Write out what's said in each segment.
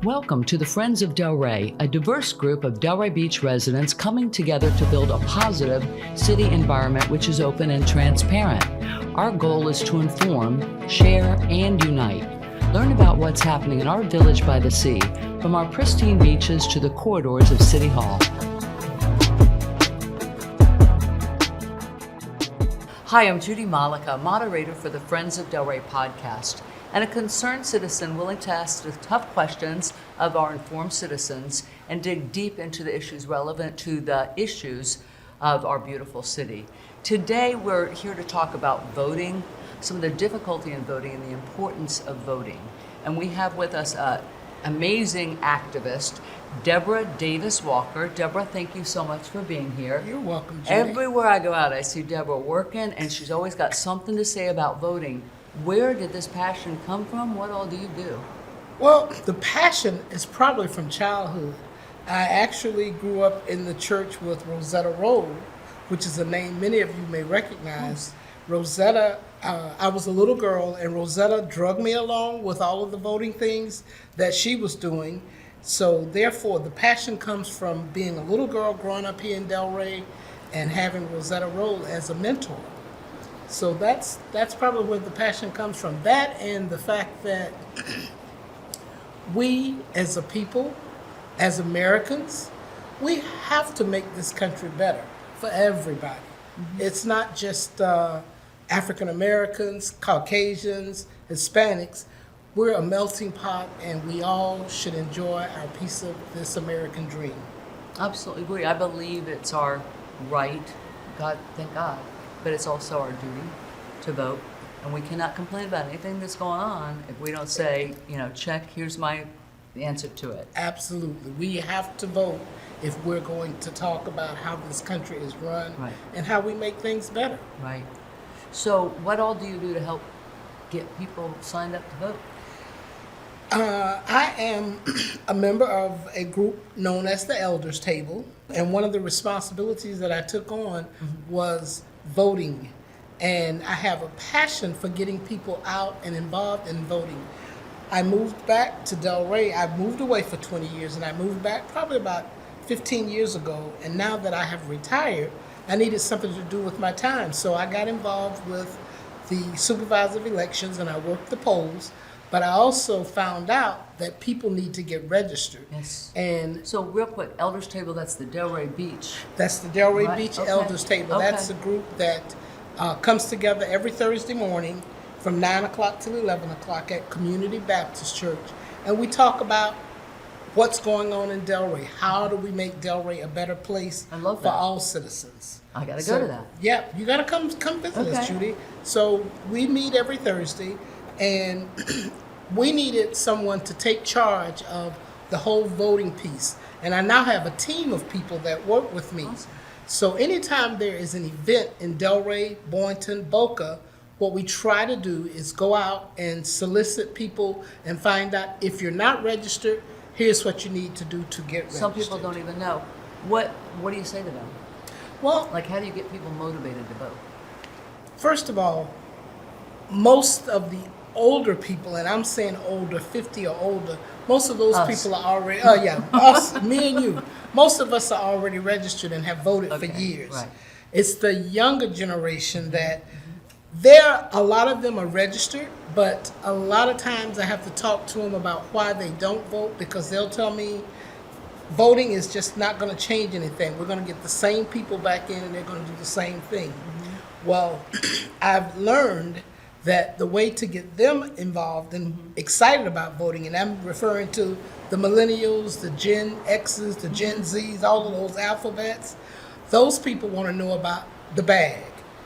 Welcome to the Friends of Delray, a diverse group of Delray Beach residents coming together to build a positive city environment which is open and transparent. Our goal is to inform, share, and unite. Learn about what's happening in our village by the sea, from our pristine beaches to the corridors of City Hall. Hi, I'm Judy Malika, moderator for the Friends of Delray podcast, and a concerned citizen willing to ask the tough questions of our informed citizens and dig deep into the issues relevant to the issues of our beautiful city. Today, we're here to talk about voting, some of the difficulty in voting and the importance of voting. And we have with us an amazing activist, Debra Walker. Debra, thank you so much for being here. You're welcome, Judy. Everywhere I go out, I see Debra working, and she's always got something to say about voting. Where did this passion come from? What all do you do? Well, the passion is probably from childhood. I actually grew up in the church with Rosetta Road, which is a name many of you may recognize. Rosetta, I was a little girl, and Rosetta drugged me along with all of the voting things that she was doing. So therefore, the passion comes from being a little girl growing up here in Delray and having Rosetta Road as a mentor. So that's probably where the passion comes from. That and the fact that we as a people, as Americans, we have to make this country better for everybody. Mm-hmm. It's not just African Americans, Caucasians, Hispanics. We're a melting pot, and we all should enjoy our piece of this American dream. Absolutely agree. I believe it's our right, God, thank God, but it's also our duty to vote. And we cannot complain about anything that's going on if we don't say, check, here's my answer to it. Absolutely. We have to vote if we're going to talk about how this country is run, right, and how we make things better. Right. So what all do you do to help get people signed up to vote? I am a member of a group known as the Elders Table, and one of the responsibilities that I took on was voting. And I have a passion for getting people out and involved in voting. I moved back to Delray. I moved away for 20 years, and I moved back probably about 15 years ago. And now that I have retired, I needed something to do with my time. So I got involved with the supervisor of elections, and I worked the polls. But I also found out that people need to get registered. Yes. And so real quick, Elders Table, that's the Delray Beach. That's the Delray Right. Beach Okay. Elders Table. Okay. That's a group that comes together every Thursday morning from 9 o'clock till 11 o'clock at Community Baptist Church. And we talk about what's going on in Delray. How do we make Delray a better place for all citizens? I got to go to that. Yeah, you got to come visit us, Judy. So we meet every Thursday, and we needed someone to take charge of the whole voting piece. And I now have a team of people that work with me. Awesome. So anytime there is an event in Delray, Boynton, Boca, what we try to do is go out and solicit people and find out if you're not registered, here's what you need to do to get registered. Some people don't even know. What do you say to them? Well, like, how do you get people motivated to vote? First of all, most of the older people, and I'm saying older, 50 or older, most of those people are already, us, me and you, most of us are already registered and have voted for years. Right. It's the younger generation that a lot of them are registered, but a lot of times I have to talk to them about why they don't vote, because they'll tell me voting is just not going to change anything. We're going to get the same people back in, and they're going to do the same thing. Mm-hmm. Well, I've learned that the way to get them involved and excited about voting, and I'm referring to the millennials, the Gen X's, the Gen Z's, all of those alphabets, those people want to know about the bag.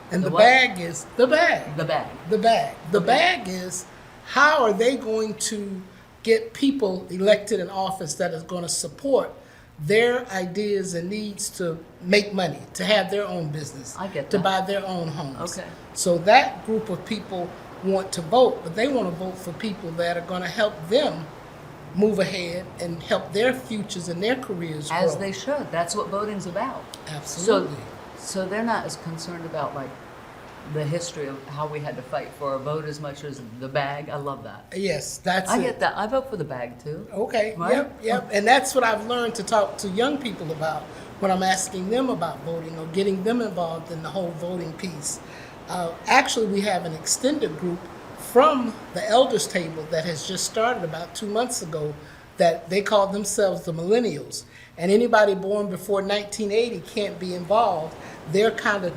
And the bag is the bag. The bag. The bag. The bag is how are they going to get people elected in office that is going to support their ideas and needs to make money, to have their own business, I get that. to buy their own homes. Okay. So that group of people want to vote, but they want to vote for people that are going to help them move ahead and help their futures and their careers grow. As they should. That's what voting's about. Absolutely. So they're not as concerned about, like, the history of how we had to fight for our vote as much as the bag. I love that. Yes, that's I it. get that. I vote for the bag too. Okay, Right? yep. And that's what I've learned to talk to young people about when I'm asking them about voting or getting them involved in the whole voting piece. Actually, we have an extended group from the elders table that has just started about 2 months ago that they call themselves the millennials. And anybody born before 1980 can't be involved. They're kind of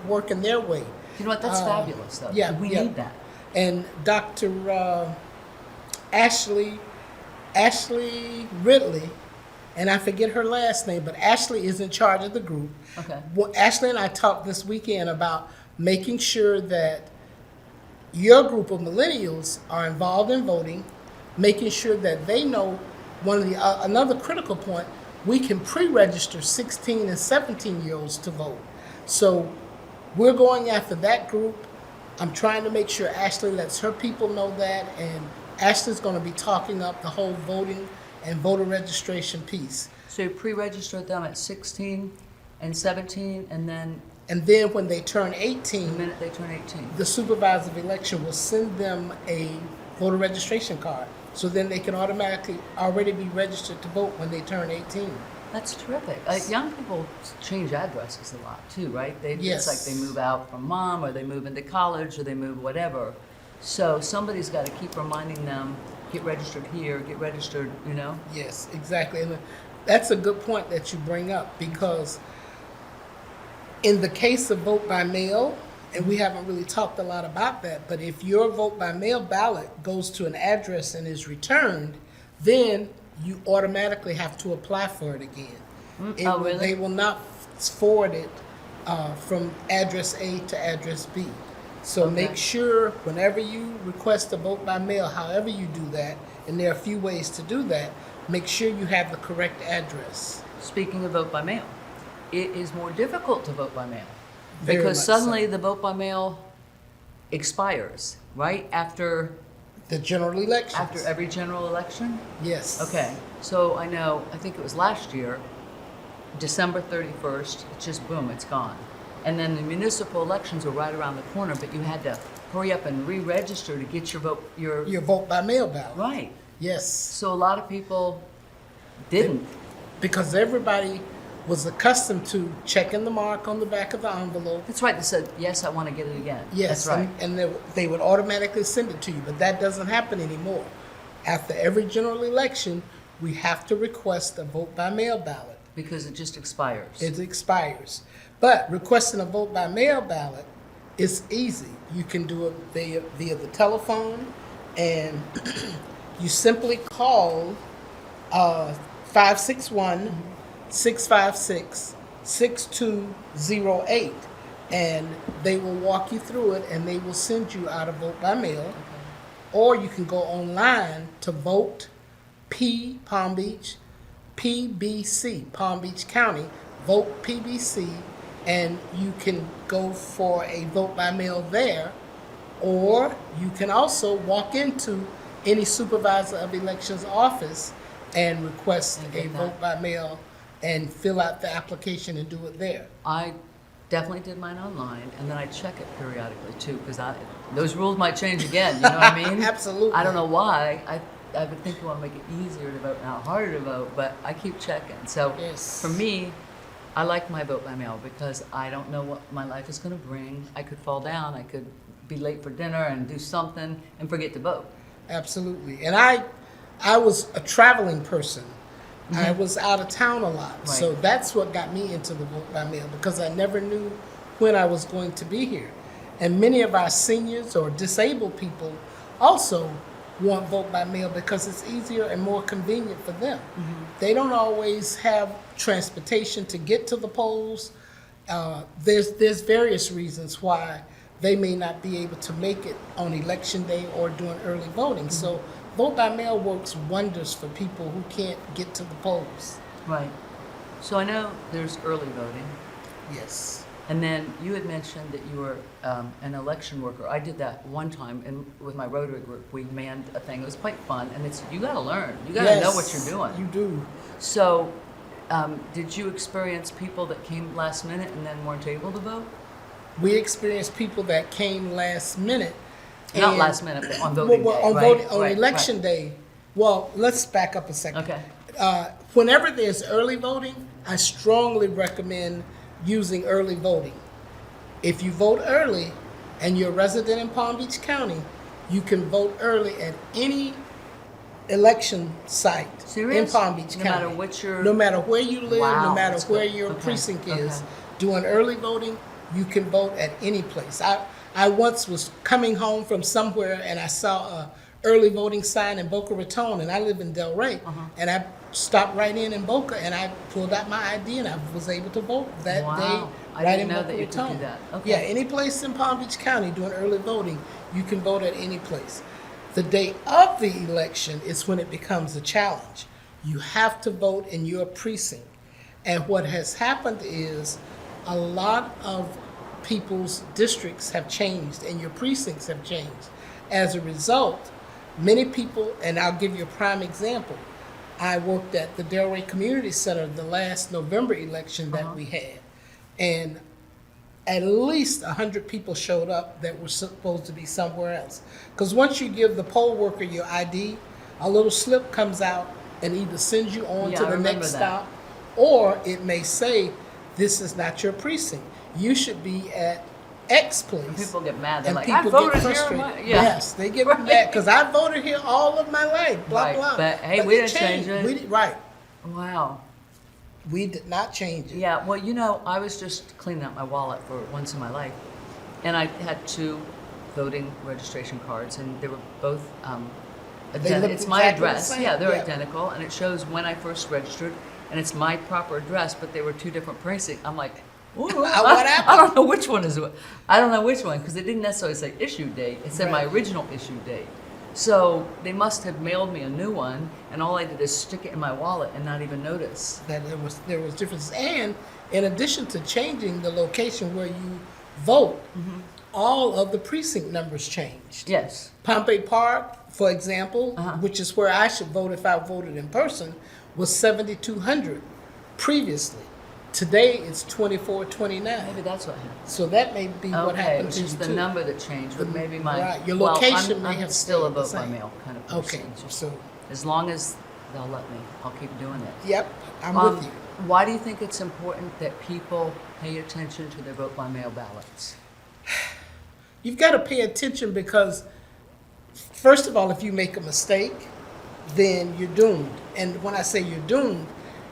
working their way. You know what? That's fabulous, though. Yeah, We yeah. need that. And Dr. Ashley Ridley, and I forget her last name, but Ashley is in charge of the group. Okay. Well, Ashley and I talked this weekend about making sure that your group of millennials are involved in voting, making sure that they know another critical point, we can pre-register 16 and 17-year-olds to vote. So we're going after that group. I'm trying to make sure Ashley lets her people know that, and Ashley's going to be talking up the whole voting and voter registration piece. So you pre-register them at 16 and 17, and then And then when they turn the 18, minute they turn 18. the supervisor of election will send them a voter registration card. So then they can automatically already be registered to vote when they turn 18. That's terrific. Young people change addresses a lot too, right? Yes. It's like they move out from mom, or they move into college, or they move whatever. So somebody's got to keep reminding them, get registered here, get registered, you know? Yes, exactly. And that's a good point that you bring up, because in the case of vote by mail, and we haven't really talked a lot about that, but if your vote by mail ballot goes to an address and is returned, then you automatically have to apply for it again. Oh, really? They will not forward it from address A to address B. So Okay. make sure whenever you request a vote by mail, however you do that, and there are a few ways to do that, make sure you have the correct address. Speaking of vote by mail, it is more difficult to vote by mail. Very Because much suddenly so. the vote by mail expires, right? After The general elections. every general election? Yes. Okay, so I know, I think it was last year, December 31st, it's just boom, it's gone. And then the municipal elections were right around the corner, but you had to hurry up and re-register to get your vote, Your vote by mail ballot. right. Yes. So a lot of people didn't. Because everybody was accustomed to checking the mark on the back of the envelope. That's right, they said, yes, I want to get it again. Yes, That's right. and they would automatically send it to you, but that doesn't happen anymore. After every general election, we have to request a vote by mail ballot. Because it just expires. It expires. But requesting a vote by mail ballot is easy. You can do it via the telephone, and you simply call 561-656-6208, and they will walk you through it, and they will send you out a vote by mail. Or you can go online to vote Palm Beach, PBC, Palm Beach County, vote PBC, and you can go for a vote by mail there. Or you can also walk into any supervisor of elections office and request And a get that. vote by mail and fill out the application and do it there. I definitely did mine online, and then I check it periodically too, because those rules might change again, you know what I mean? Absolutely. I don't know why. I would think you want to make it easier to vote, not harder to vote, but I keep checking. So Yes. for me, I like my vote by mail because I don't know what my life is going to bring. I could fall down, I could be late for dinner and do something and forget to vote. Absolutely. And I was a traveling person. I was out of town a lot. Right. So that's what got me into the vote by mail, because I never knew when I was going to be here. And many of our seniors or disabled people also want vote by mail because it's easier and more convenient for them. They don't always have transportation to get to the polls. There's various reasons why they may not be able to make it on election day or during early voting. So vote by mail works wonders for people who can't get to the polls. Right. So I know there's early voting. Yes. And then you had mentioned that you were an election worker. I did that one time with my Rotary group. We manned a thing. It was quite fun. And you got to learn. You got to know what you're doing. You do. So did you experience people that came last minute and then weren't able to vote? We experienced people that came last minute. Not and- last minute, but on voting day, on right? voting, on Right, election right. day. Well, let's back up a second. Okay. Whenever there's early voting, I strongly recommend using early voting. If you vote early and you're a resident in Palm Beach County, you can vote early at any election site in Serious? Palm Beach No County. matter what your- No matter where you live, Wow, no matter that's where good. your Okay, precinct is, okay. doing early voting, you can vote at any place. I once was coming home from somewhere and I saw a early voting sign in Boca Raton, and I live in Delray, and I stopped right in Boca, and I pulled out my ID, and I was able to vote that Wow. day I right didn't in know Boca that you could do Raton. that. Okay. Yeah, any place in Palm Beach County doing early voting, you can vote at any place. The day of the election is when it becomes a challenge. You have to vote in your precinct. And what has happened is a lot of people's districts have changed and your precincts have changed. As a result, many people, and I'll give you a prime example. I worked at the Delray Community Center the last November election that we had. And at least 100 people showed up that were supposed to be somewhere else. Because once you give the poll worker your ID, a little slip comes out and either sends you on Yeah, to I the remember next that. stop, or it may say, this is not your precinct. You should be at X place. People get mad. They're And like, I people voted get here. frustrated. Yeah. Yes, they get Right. mad, because I voted here all of my life, blah, Right, blah. but, hey, we it didn't change changed. it. We did- Right, Wow. we did not change it. Yeah, well, I was just cleaning out my wallet for once in my life, and I had 2 voting registration cards, and they were both They look it's my exactly the address. same? Yeah, they're Yeah. identical, and it shows when I first registered, and it's my proper address, but they were 2 different precincts. I'm like, ooh, What I happened? don't know which one is what. I don't know which one, because it didn't necessarily say issue date. It said my Right. original issue date. So they must have mailed me a new one, and all I did is stick it in my wallet and not even notice. That there was differences. And in addition to changing the location where you vote, all of the precinct numbers changed. Yes. Pompey Park, for example, which is where I should vote if I voted in person, was 7,200 previously. Today it's 2,429. Maybe that's what happened. So that may be what Okay, happened it's to you just the too. number that changed, but maybe my. Right, your well, location may I'm have still a stayed the vote by same. mail kind of Okay, person. Just so, as long as they'll let me, I'll keep doing it. yep, I'm with you. Why do you think it's important that people pay attention to their vote by mail ballots? You've got to pay attention because, first of all, if you make a mistake, then you're doomed. And when I say you're doomed,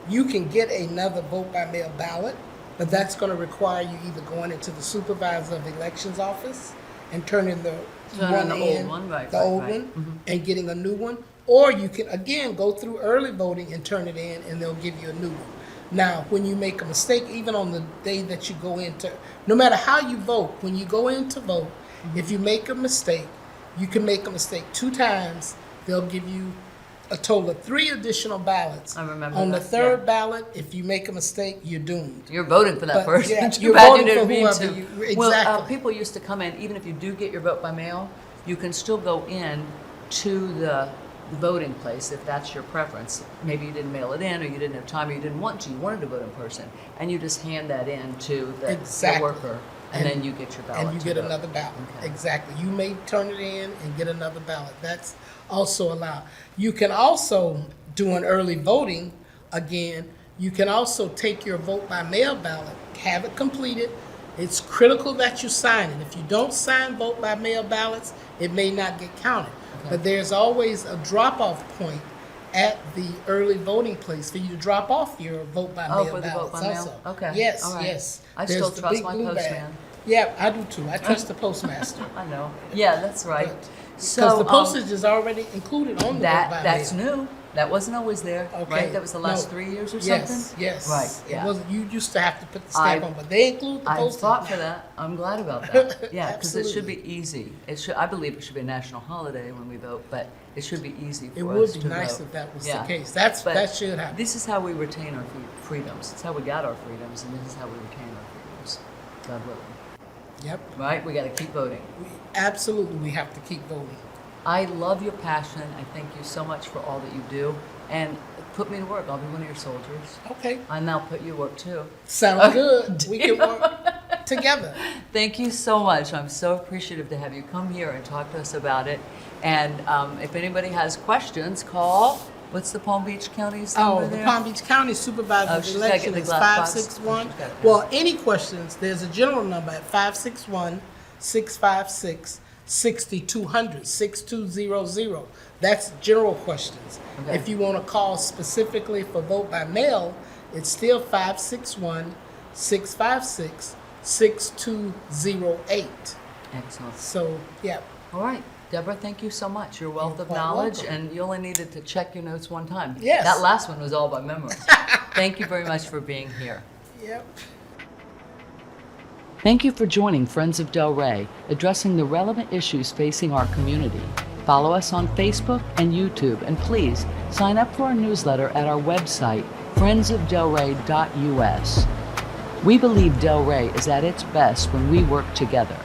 you can get another vote by mail ballot, but that's going to require you either going into the supervisor of elections office and turning the Turning one the in, old one, right, the right, old right. one, and getting a new one. Or you can, again, go through early voting and turn it in, and they'll give you a new one. Now, when you make a mistake, even on the day that you go into, no matter how you vote, when you go in to vote, if you make a mistake, you can make a mistake 2 times. They'll give you a total of 3 additional ballots. I remember On the that, third yeah. ballot, if you make a mistake, you're doomed. You're voting for that But, person. yeah, Too you're bad voting you didn't for mean whoever to. you- Well, exactly. people used to come in, even if you do get your vote by mail, you can still go in to the voting place if that's your preference. Maybe you didn't mail it in, or you didn't have time, or you didn't want to. You wanted to vote in person, and you just hand that in to the Exactly. worker, and then you get your ballot. And you to get vote. another ballot. Okay. Exactly. You may turn it in and get another ballot. That's also allowed. You can also do an early voting. Again, you can also take your vote by mail ballot, have it completed. It's critical that you sign it. If you don't sign vote by mail ballots, it may not get counted. Okay. But there's always a drop-off point at the early voting place for you to drop off your vote by mail Oh, for the vote ballots by mail? also. Okay. Yes, All right. yes. I There's still the trust big my blue bag. postman. Yeah, I do too. I trust the postmaster. I know. Yeah, that's right. Because So the postage is already included on the vote by that's mail. new. That wasn't always there, Okay. right? That was the last No. 3 years or Yes, something? yes. Right, yeah. It wasn't, you used to have to put the stamp I- on, but they include the I postage. fought for that. I'm glad about that. Yeah, because it should Absolutely. be easy. I believe it should be a national holiday when we vote, but it should be easy It for would us be to nice vote. if that was Yeah. the case. But That should happen. This is how we retain our freedoms. It's how we got our freedoms, and this is how we retain our freedoms. God willing. Yep. Right? We got to keep voting. Absolutely, we have to keep voting. I love your passion. I thank you so much for all that you do. And put me to work. I'll be one of your soldiers. Okay. And I'll put you to work too. Sounds good. We can work. together. Thank you so much. I'm so appreciative to have you come here and talk to us about it. And if anybody has questions, call, what's the Palm Beach County's number Oh, the there? Palm Beach County Supervisor's she's gotta get election the is glass box. 561. She's got it. Well, any questions, there's a general number at 561-656-6200, 6200. That's general questions. Okay. If you want to call specifically for vote by mail, it's still 561-656-6208. Excellent. So, yeah. All right. Deborah, thank you so much. Your wealth You're of quite knowledge, welcome. and you only needed to check your notes one time. Yes. That last one was all by memory. Thank you very much for being here. Yep. Thank you for joining Friends of Delray, addressing the relevant issues facing our community. Follow us on Facebook and YouTube, and please sign up for our newsletter at our website, friendsofdelray.us. We believe Delray is at its best when we work together.